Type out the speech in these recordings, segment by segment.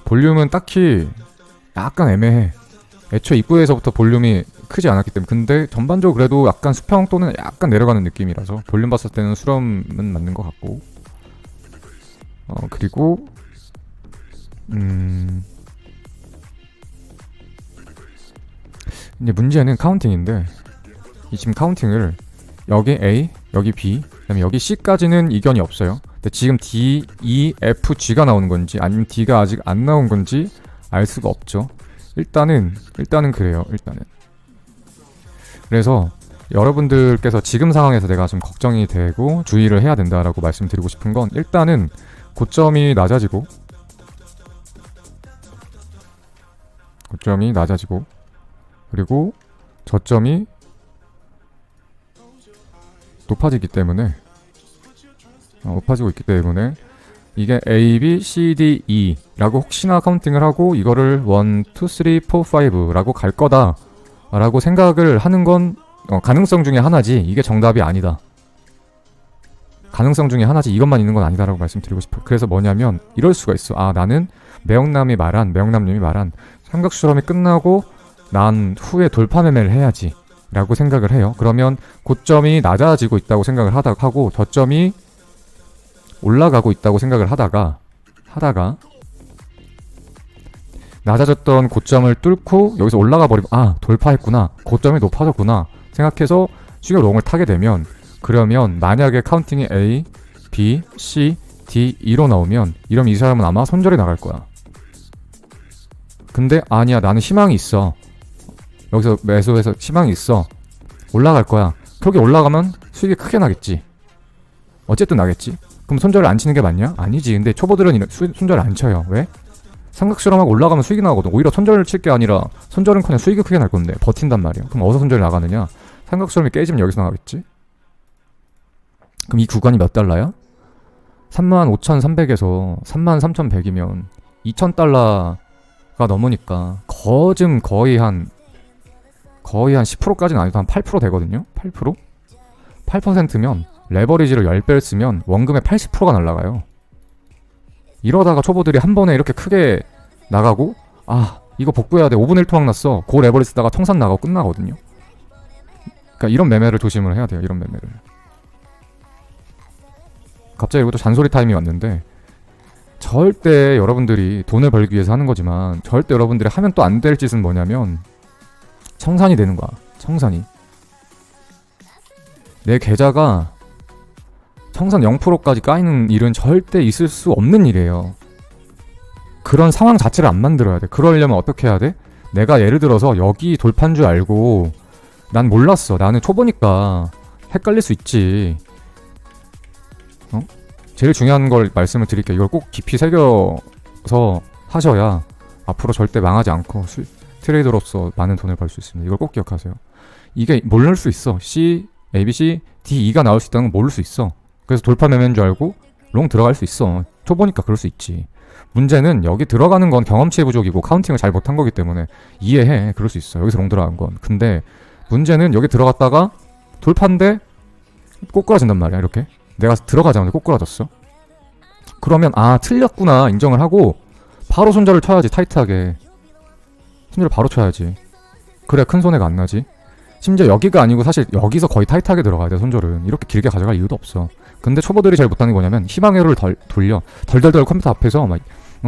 볼륨은 딱히 약간 애매해. 애초에 입구에서부터 볼륨이 크지 않았기 때문에. 근데 전반적으로 그래도 약간 수평 또는 약간 내려가는 느낌이라서 볼륨 봤을 때는 수렴은 맞는 것 같고. 그리고 이제 문제는 카운팅인데, 이 지금 카운팅을 여기 A, 여기 B, 그다음에 여기 C까지는 이견이 없어요. 근데 지금 D, E, F, G가 나오는 건지 아니면 D가 아직 안 나온 건지 알 수가 없죠. 일단은 그래요. 일단은. 그래서 여러분들께서 지금 상황에서 내가 좀 걱정이 되고 주의를 해야 된다라고 말씀드리고 싶은 건, 일단은 고점이 낮아지고 그리고 저점이 높아지기 때문에 높아지고 있기 때문에 이게 A, B, C, D, E 라고 혹시나 카운팅을 하고 이거를 1, 2, 3, 4, 5 라고 갈 거다 라고 생각을 하는 건 가능성 중에 하나지 이게 정답이 아니다. 가능성 중에 하나지 이것만 있는 건 아니다라고 말씀드리고 싶어요. 그래서 뭐냐면 이럴 수가 있어. 나는 매형남님이 말한 삼각수렴이 끝나고 난 후에 돌파 매매를 해야지 라고 생각을 해요. 그러면 고점이 낮아지고 있다고 생각을 하고 저점이 올라가고 있다고 생각을 하다가 낮아졌던 고점을 뚫고 여기서 올라가 버리면 돌파했구나, 고점이 높아졌구나 생각해서 추격 롱을 타게 되면, 그러면 만약에 카운팅이 A, B, C, D, E로 나오면 이러면 이 사람은 아마 손절이 나갈 거야. 근데 아니야, 나는 희망이 있어, 여기서 매수해서 희망이 있어, 올라갈 거야. 그렇게 올라가면 수익이 크게 나겠지. 어쨌든 나겠지. 그럼 손절을 안 치는 게 맞냐? 아니지. 근데 초보들은 손절을 안 쳐요. 왜? 삼각수렴하고 올라가면 수익이 나거든. 오히려 손절을 칠 게 아니라 손절은 그냥 수익이 크게 날 건데 버틴단 말이야. 그럼 어디서 손절이 나가느냐? 삼각수렴이 깨지면 여기서 나가겠지. 그럼 이 구간이 몇 달러야? 35,300에서 33,100이면 2,000달러가 넘으니까 거의 한 10%까지는 아니도 한 8% 되거든요. 8%? 8%면 레버리지를 10배를 쓰면 원금의 80%가 날아가요. 이러다가 초보들이 한 번에 이렇게 크게 나가고 이거 복구해야 돼, 5분의 1 토막 났어, 그 레버리지 쓰다가 청산 나가고 끝나거든요. 그러니까 이런 매매를 조심을 해야 돼요. 이런 매매를. 갑자기 이것도 잔소리 타임이 왔는데, 절대 여러분들이 돈을 벌기 위해서 하는 거지만 절대 여러분들이 하면 또 안 될 짓은 뭐냐면 청산이 되는 거야. 청산이. 내 계좌가 청산 0%까지 까이는 일은 절대 있을 수 없는 일이에요. 그런 상황 자체를 안 만들어야 돼. 그러려면 어떻게 해야 돼? 내가 예를 들어서 여기 돌파인 줄 알고, 난 몰랐어, 나는 초보니까 헷갈릴 수 있지. 제일 중요한 걸 말씀을 드릴게요. 이걸 꼭 깊이 새겨서 하셔야 앞으로 절대 망하지 않고 트레이더로서 많은 돈을 벌 수 있습니다. 이걸 꼭 기억하세요. 이게 모를 수 있어. C, A, B, C, D, E가 나올 수 있다는 건 모를 수 있어. 그래서 돌파 매매인 줄 알고 롱 들어갈 수 있어. 초보니까 그럴 수 있지. 문제는 여기 들어가는 건 경험치의 부족이고 카운팅을 잘 못한 거기 때문에 이해해. 그럴 수 있어, 여기서 롱 들어간 건. 근데 문제는 여기 들어갔다가 돌파인데 꼬꾸라진단 말이야. 이렇게 내가 들어가자마자 꼬꾸라졌어. 그러면 틀렸구나 인정을 하고 바로 손절을 쳐야지. 타이트하게 손절을 바로 쳐야지. 그래야 큰 손해가 안 나지. 심지어 여기가 아니고 사실 여기서 거의 타이트하게 들어가야 돼. 손절은 이렇게 길게 가져갈 이유도 없어. 근데 초보들이 잘 못하는 게 뭐냐면 희망회로를 돌려 덜덜덜 컴퓨터 앞에서 막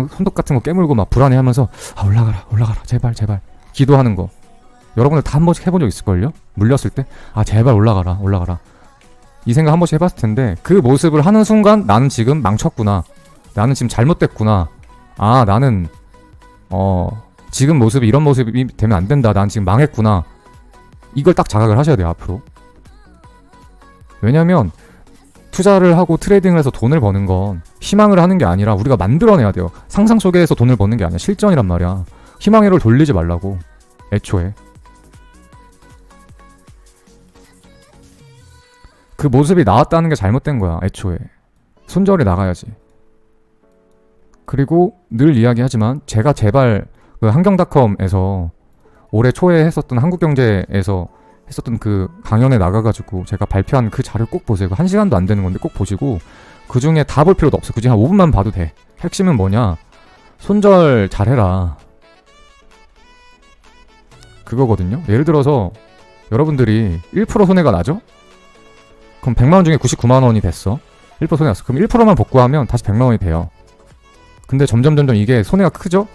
손톱 같은 거 깨물고 막 불안해하면서 올라가라 제발 기도하는 거. 여러분들 다 한 번씩 해본 적 있을걸요? 물렸을 때 제발 올라가라 이 생각 한 번씩 해봤을 텐데, 그 모습을 하는 순간 나는 지금 망쳤구나, 나는 지금 잘못됐구나, 나는 지금 모습이 이런 모습이 되면 안 된다, 난 지금 망했구나, 이걸 딱 자각을 하셔야 돼요 앞으로. 왜냐면 투자를 하고 트레이딩을 해서 돈을 버는 건 희망을 하는 게 아니라 우리가 만들어내야 돼요. 상상 속에서 돈을 버는 게 아니라 실전이란 말이야. 희망회로를 돌리지 말라고. 애초에 그 모습이 나왔다는 게 잘못된 거야. 애초에 손절이 나가야지. 그리고 늘 이야기하지만 제가 제발 그 한경닷컴에서 올해 초에 했었던 한국경제에서 했었던 그 강연에 나가가지고 제가 발표한 그 자료 꼭 보세요. 1시간도 안 되는 건데 꼭 보시고, 그 중에 다 볼 필요도 없어. 그 중에 한 5분만 봐도 돼. 핵심은 뭐냐, 손절 잘해라. 그거거든요. 예를 들어서 여러분들이 1% 손해가 나죠? 그럼 100만원 중에 99만원이 됐어. 1% 손해 났어. 그럼 1%만 복구하면 다시 100만원이 돼요. 근데 점점 이게 손해가 크죠?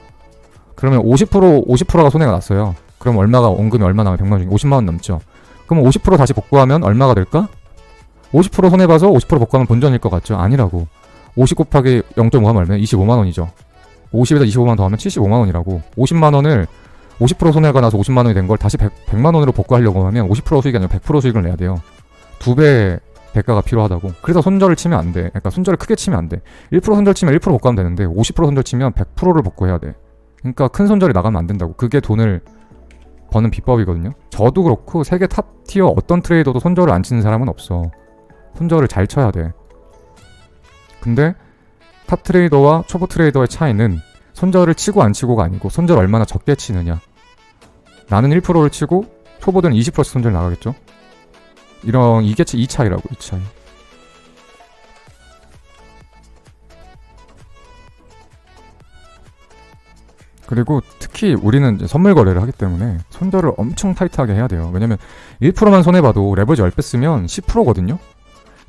그러면 50%가 손해가 났어요. 그럼 얼마가 원금이 얼마 나와요? 100만원 중에 50만원 넘죠. 그럼 50% 다시 복구하면 얼마가 될까? 50% 손해봐서 50% 복구하면 본전일 것 같죠? 아니라고. 50 곱하기 0.5 하면 얼마야? 25만원이죠. 50에서 25만원 더하면 75만원이라고. 50만원을 50% 손해가 나서 50만원이 된 걸 다시 100만원으로 복구하려고 하면 50% 수익이 아니라 100% 수익을 내야 돼요. 2배 대가가 필요하다고. 그래서 손절을 치면 안 돼. 그러니까 손절을 크게 치면 안 돼. 1% 손절 치면 1% 복구하면 되는데 50% 손절 치면 100%를 복구해야 돼. 그러니까 큰 손절이 나가면 안 된다고. 그게 돈을 버는 비법이거든요. 저도 그렇고 세계 탑 티어 어떤 트레이더도 손절을 안 치는 사람은 없어. 손절을 잘 쳐야 돼. 근데 탑 트레이더와 초보 트레이더의 차이는 손절을 치고 안 치고가 아니고 손절 얼마나 적게 치느냐. 나는 1%를 치고 초보들은 20%씩 손절 나가겠죠. 이게 이 차이라고. 이 차이. 그리고 특히 우리는 이제 선물 거래를 하기 때문에 손절을 엄청 타이트하게 해야 돼요. 왜냐면 1%만 손해봐도 레버리지 10배 쓰면 10%거든요.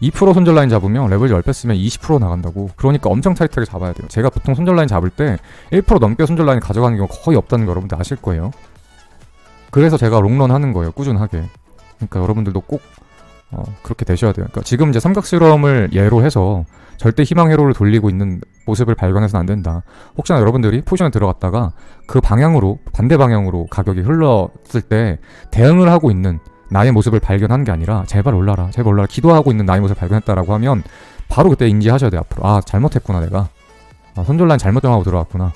2% 손절 라인 잡으면 레버리지 10배 쓰면 20% 나간다고. 그러니까 엄청 타이트하게 잡아야 돼요. 제가 보통 손절 라인 잡을 때 1% 넘게 손절 라인 가져가는 경우가 거의 없다는 거 여러분들 아실 거예요. 그래서 제가 롱런 하는 거예요. 꾸준하게. 그러니까 여러분들도 꼭 그렇게 되셔야 돼요. 그러니까 지금 이제 삼각 실험을 예로 해서 절대 희망 회로를 돌리고 있는 모습을 발견해서는 안 된다. 혹시나 여러분들이 포지션에 들어갔다가 그 방향으로, 반대 방향으로 가격이 흘렀을 때 대응을 하고 있는 나의 모습을 발견한 게 아니라 제발 올라라, 제발 올라라, 기도하고 있는 나의 모습을 발견했다라고 하면 바로 그때 인지하셔야 돼요. 앞으로. 아, 잘못했구나 내가. 손절 라인 잘못 정하고 들어갔구나.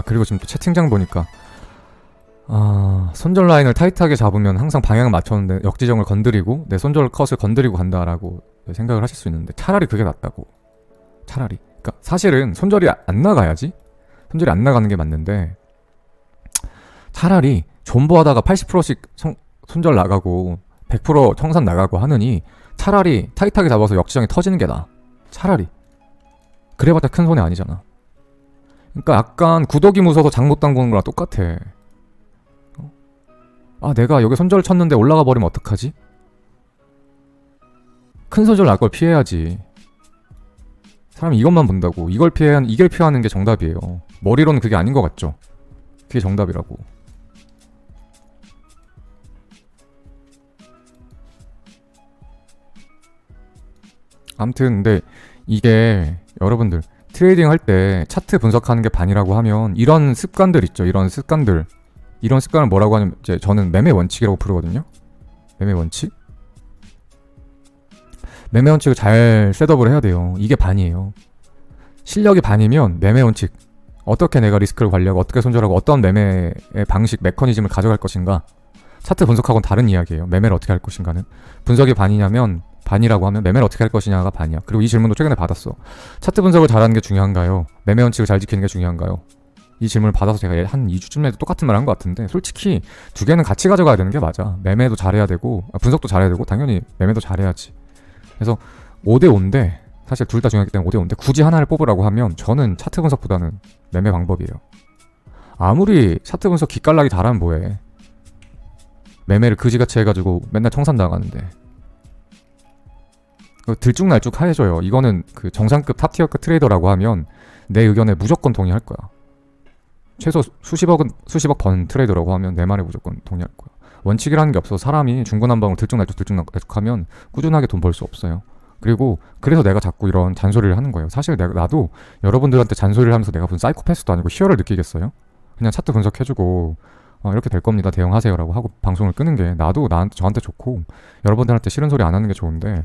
그리고 지금 또 채팅창 보니까 손절 라인을 타이트하게 잡으면 항상 방향을 맞췄는데 역지정을 건드리고 내 손절 컷을 건드리고 간다라고 생각을 하실 수 있는데 차라리 그게 낫다고. 차라리. 그러니까 사실은 손절이 안 나가야지. 손절이 안 나가는 게 맞는데 차라리 존버하다가 80%씩 손절 나가고 100% 청산 나가고 하느니 차라리 타이트하게 잡아서 역지정이 터지는 게 나아. 차라리. 그래봤자 큰 손해 아니잖아. 그러니까 약간 구더기 무서워서 장 못 담그는 거랑 똑같아. 내가 여기 손절을 쳤는데 올라가 버리면 어떡하지? 큰 손절 날 걸 피해야지. 사람이 이것만 본다고. 이걸 피하는 게 정답이에요. 머리로는 그게 아닌 것 같죠? 그게 정답이라고. 아무튼 근데 이게 여러분들 트레이딩 할 때 차트 분석하는 게 반이라고 하면 이런 습관들 있죠. 이런 습관을 뭐라고 하냐면 이제 저는 매매 원칙이라고 부르거든요. 매매 원칙? 매매 원칙을 잘 셋업을 해야 돼요. 이게 반이에요. 실력이 반이면 매매 원칙. 어떻게 내가 리스크를 관리하고 어떻게 손절하고 어떤 매매의 방식, 메커니즘을 가져갈 것인가. 차트 분석하고는 다른 이야기예요. 매매를 어떻게 할 것인가는. 분석이 반이냐면 반이라고 하면 매매를 어떻게 할 것이냐가 반이야. 그리고 이 질문도 최근에 받았어. 차트 분석을 잘하는 게 중요한가요? 매매 원칙을 잘 지키는 게 중요한가요? 이 질문을 받아서 제가 한 2주쯤에도 똑같은 말 한 것 같은데 솔직히 두 개는 같이 가져가야 되는 게 맞아. 매매도 잘해야 되고 분석도 잘해야 되고 당연히 매매도 잘해야지. 그래서 5대5인데 사실 둘 다 중요하기 때문에 5대5인데 굳이 하나를 뽑으라고 하면 저는 차트 분석보다는 매매 방법이에요. 아무리 차트 분석 기깔나게 잘하면 뭐해. 매매를 그지같이 해가지고 맨날 청산 당하는데 들쭉날쭉 해줘요. 이거는 그 정상급 탑티어급 트레이더라고 하면 내 의견에 무조건 동의할 거야. 최소 수십억 번 트레이더라고 하면 내 말에 무조건 동의할 거야. 원칙이라는 게 없어서 사람이 중구난방으로 들쭉날쭉 하면 꾸준하게 돈 벌 수 없어요. 그리고 그래서 내가 자꾸 이런 잔소리를 하는 거예요. 사실 나도 여러분들한테 잔소리를 하면서 내가 무슨 사이코패스도 아니고 희열을 느끼겠어요? 그냥 차트 분석해주고 이렇게 될 겁니다. 대응하세요라고 하고 방송을 끄는 게 나도 저한테 좋고 여러분들한테 싫은 소리 안 하는 게 좋은데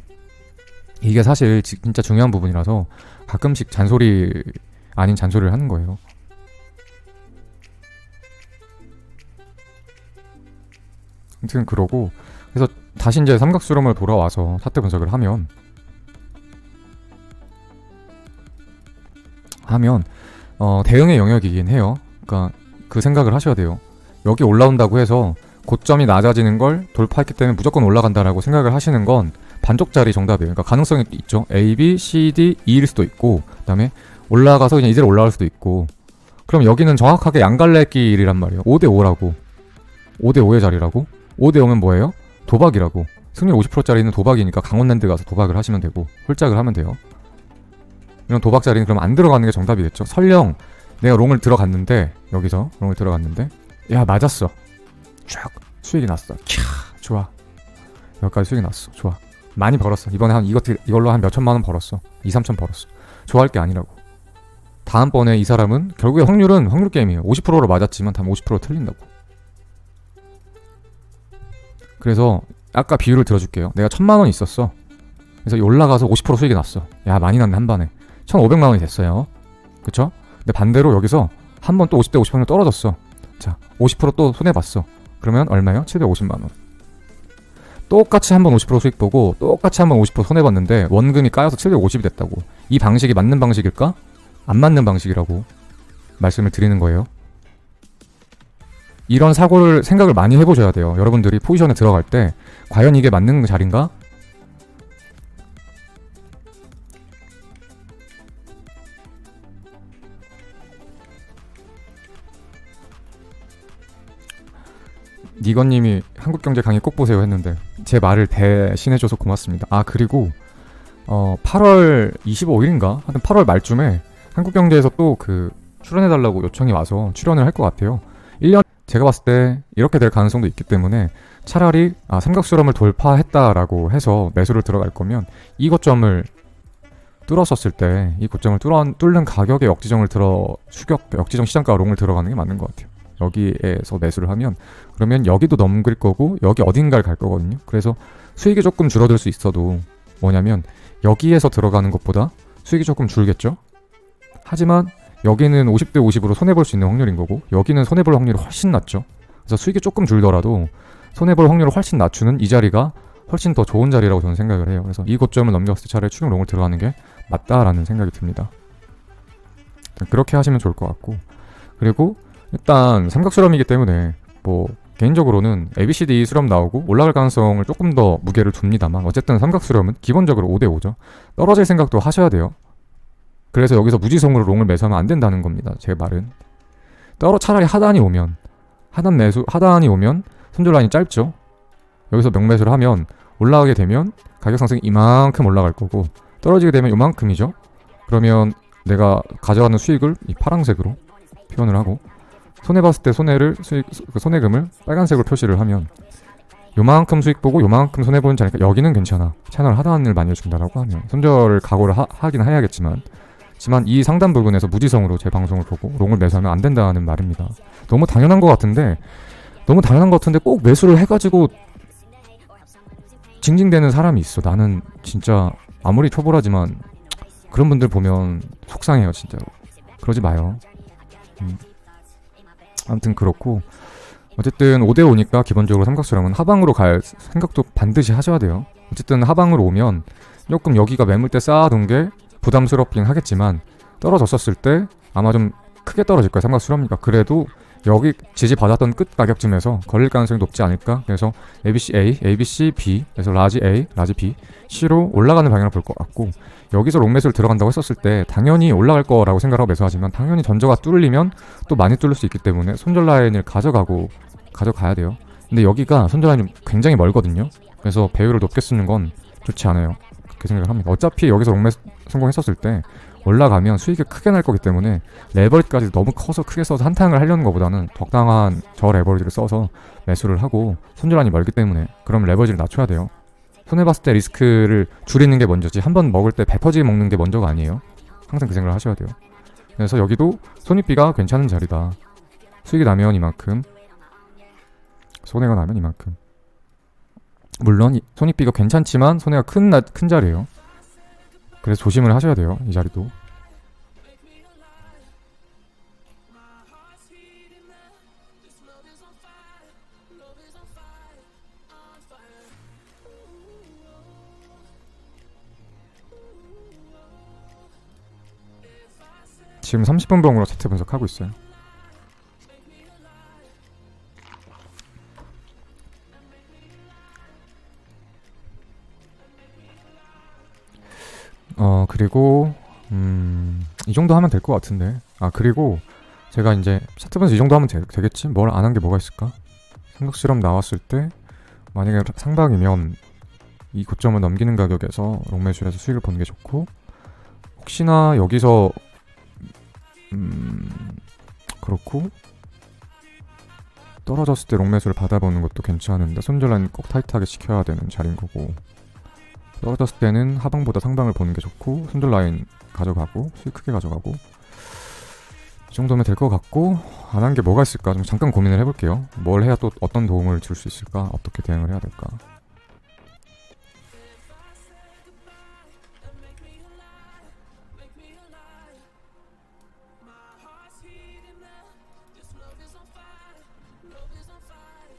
이게 사실 진짜 중요한 부분이라서 가끔씩 잔소리 아닌 잔소리를 하는 거예요. 아무튼 그러고, 그래서 다시 이제 삼각수렴을 돌아와서 차트 분석을 하면 대응의 영역이긴 해요. 그러니까 그 생각을 하셔야 돼요. 여기 올라온다고 해서 고점이 낮아지는 걸 돌파했기 때문에 무조건 올라간다라고 생각을 하시는 건 반쪽짜리 정답이에요. 그러니까 가능성이 있죠. A, B, C, D, E일 수도 있고, 그 다음에 올라가서 그냥 이대로 올라갈 수도 있고. 그럼 여기는 정확하게 양갈래길이란 말이에요. 5대5라고. 5대5의 자리라고. 5대5면 뭐예요? 도박이라고. 승률 50%짜리는 도박이니까 강원랜드 가서 도박을 하시면 되고, 홀짝을 하면 돼요. 이런 도박 자리는 그럼 안 들어가는 게 정답이겠죠. 설령 내가 롱을 들어갔는데, 여기서 롱을 들어갔는데, 야, 맞았어. 쫙 수익이 났어. 캬, 좋아. 여기까지 수익이 났어. 좋아. 많이 벌었어. 이번에 이걸로 한 몇천만 원 벌었어. 2, 3천 벌었어. 좋아할 게 아니라고. 다음번에 이 사람은 결국에 확률은 확률 게임이에요. 50%로 맞았지만 다음 50% 틀린다고. 그래서 아까 비율을 들어줄게요. 내가 1000만 원 있었어. 그래서 올라가서 50% 수익이 났어. 야, 많이 났네 한 번에. 1500만 원이 됐어요. 그쵸? 근데 반대로 여기서 한 번 또 50대 50% 떨어졌어. 자, 50%또 손해봤어. 그러면 얼마요? 750만 원. 똑같이 한 번 50% 수익 보고 똑같이 한 번 50% 손해봤는데 원금이 까여서 750이 됐다고. 이 방식이 맞는 방식일까? 안 맞는 방식이라고 말씀을 드리는 거예요. 이런 생각을 많이 해보셔야 돼요. 여러분들이 포지션에 들어갈 때 과연 이게 맞는 자리인가? 니건님이 한국경제 강의 꼭 보세요 했는데 제 말을 대신해줘서 고맙습니다. 아, 그리고 8월 25일인가? 하여튼 8월 말쯤에 한국경제에서 또 출연해달라고 요청이 와서 출연을 할 것 같아요. 1년 제가 봤을 때 이렇게 될 가능성도 있기 때문에 차라리 삼각수렴을 돌파했다라고 해서 매수를 들어갈 거면 이 고점을 뚫었었을 때 이 고점을 뚫는 가격의 역지정을 역지정 시장가 롱을 들어가는 게 맞는 것 같아요. 여기에서 매수를 하면 그러면 여기도 넘길 거고 여기 어딘가를 갈 거거든요. 그래서 수익이 조금 줄어들 수 있어도 뭐냐면 여기에서 들어가는 것보다 수익이 조금 줄겠죠. 하지만 여기는 50대 50으로 손해볼 수 있는 확률인 거고 여기는 손해볼 확률이 훨씬 낮죠. 그래서 수익이 조금 줄더라도 손해볼 확률을 훨씬 낮추는 이 자리가 훨씬 더 좋은 자리라고 저는 생각을 해요. 그래서 이 고점을 넘겼을 때 차라리 추격 롱을 들어가는 게 맞다라는 생각이 듭니다. 그렇게 하시면 좋을 것 같고, 그리고 일단 삼각수렴이기 때문에 개인적으로는 ABCD 수렴 나오고 올라갈 가능성을 조금 더 무게를 둡니다만 어쨌든 삼각수렴은 기본적으로 5대5죠. 떨어질 생각도 하셔야 돼요. 그래서 여기서 무지성으로 롱을 매수하면 안 된다는 겁니다. 제 말은. 차라리 하단이 오면 손절 라인이 짧죠. 여기서 명매수를 하면 올라가게 되면 가격 상승이 이만큼 올라갈 거고 떨어지게 되면 이만큼이죠. 그러면 내가 가져가는 수익을 이 파란색으로 표현을 하고 손해봤을 때 손해금을 빨간색으로 표시를 하면 요만큼 수익 보고 요만큼 손해보는 자리니까 여기는 괜찮아. 채널 하단을 많이 해준다라고 하면 손절을 각오를 하긴 해야겠지만 이 상단 부분에서 무지성으로 제 방송을 보고 롱을 매수하면 안 된다는 말입니다. 너무 당연한 것 같은데 꼭 매수를 해가지고 징징대는 사람이 있어. 나는 진짜 아무리 초보라지만 그런 분들 보면 속상해요, 진짜로. 그러지 마요. 아무튼 그렇고 어쨌든 5대5니까 기본적으로 삼각수렴은 하방으로 갈 생각도 반드시 하셔야 돼요. 어쨌든 하방으로 오면 조금 여기가 매물대 쌓아둔 게 부담스럽긴 하겠지만 떨어졌었을 때 아마 좀 크게 떨어질 거예요. 삼각수렴이니까. 그래도 여기 지지받았던 끝 가격쯤에서 걸릴 가능성이 높지 않을까. 그래서 ABC A, ABC B, 그래서 라지 A, 라지 B, C로 올라가는 방향을 볼 것 같고, 여기서 롱매수를 들어간다고 했었을 때 당연히 올라갈 거라고 생각하고 매수하지만 당연히 전저가 뚫리면 또 많이 뚫릴 수 있기 때문에 손절 라인을 가져가야 돼요. 근데 여기가 손절 라인이 굉장히 멀거든요. 그래서 배율을 높게 쓰는 건 좋지 않아요. 그렇게 생각을 합니다. 어차피 여기서 롱매수 성공했었을 때 올라가면 수익이 크게 날 거기 때문에 레버리지까지 너무 커서 크게 써서 한탕을 하려는 것보다는 적당한 저 레버리지를 써서 매수를 하고 손절란이 멀기 때문에 그럼 레버리지를 낮춰야 돼요. 손해봤을 때 리스크를 줄이는 게 먼저지 한번 먹을 때 배 터지게 먹는 게 먼저가 아니에요. 항상 그 생각을 하셔야 돼요. 그래서 여기도 손익비가 괜찮은 자리다. 수익이 나면 이만큼, 손해가 나면 이만큼. 물론 손익비가 괜찮지만 손해가 큰 자리예요. 그래서 조심을 하셔야 돼요. 이 자리도. 지금 30분 봉으로 차트 분석하고 있어요. 그리고 이 정도 하면 될 것 같은데. 그리고 제가 이제 차트 분석 이 정도 하면 되겠지? 뭘 안 한 게 뭐가 있을까? 생각 실험 나왔을 때 만약에 상방이면 이 고점을 넘기는 가격에서 롱매수해서 수익을 보는 게 좋고, 혹시나 여기서 그렇고 떨어졌을 때 롱매수를 받아보는 것도 괜찮은데 손절라인 꼭 타이트하게 지켜야 되는 자리인 거고, 떨어졌을 때는 하방보다 상방을 보는 게 좋고 손절라인 가져가고 수익 크게 가져가고, 이 정도면 될 것 같고, 안 한 게 뭐가 있을까 좀 잠깐 고민을 해볼게요. 뭘 해야 또 어떤 도움을 줄 수 있을까? 어떻게 대응을 해야 될까?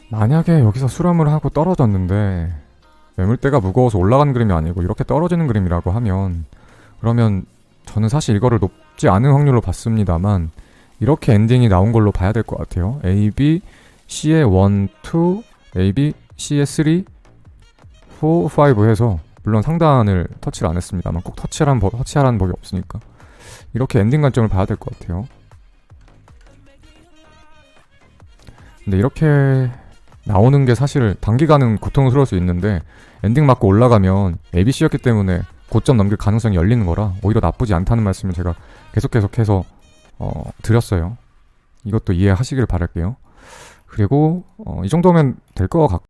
만약에 여기서 수렴을 하고 떨어졌는데 매물대가 무거워서 올라가는 그림이 아니고 이렇게 떨어지는 그림이라고 하면, 그러면 저는 사실 이거를 높지 않은 확률로 봤습니다만 이렇게 엔딩이 나온 걸로 봐야 될 것 같아요. A, B, C의 1, 2, A, B, C의 3, 4, 5 해서, 물론 상단을 터치를 안 했습니다만 꼭 터치하라는 법이 없으니까 이렇게 엔딩 관점을 봐야 될 것 같아요. 근데 이렇게 나오는 게 사실 단기간은 고통스러울 수 있는데 엔딩 맞고 올라가면 ABC였기 때문에 고점 넘길 가능성이 열리는 거라 오히려 나쁘지 않다는 말씀을 제가 계속해서 드렸어요. 이것도 이해하시길 바랄게요. 그리고 이 정도면 될 것 같고,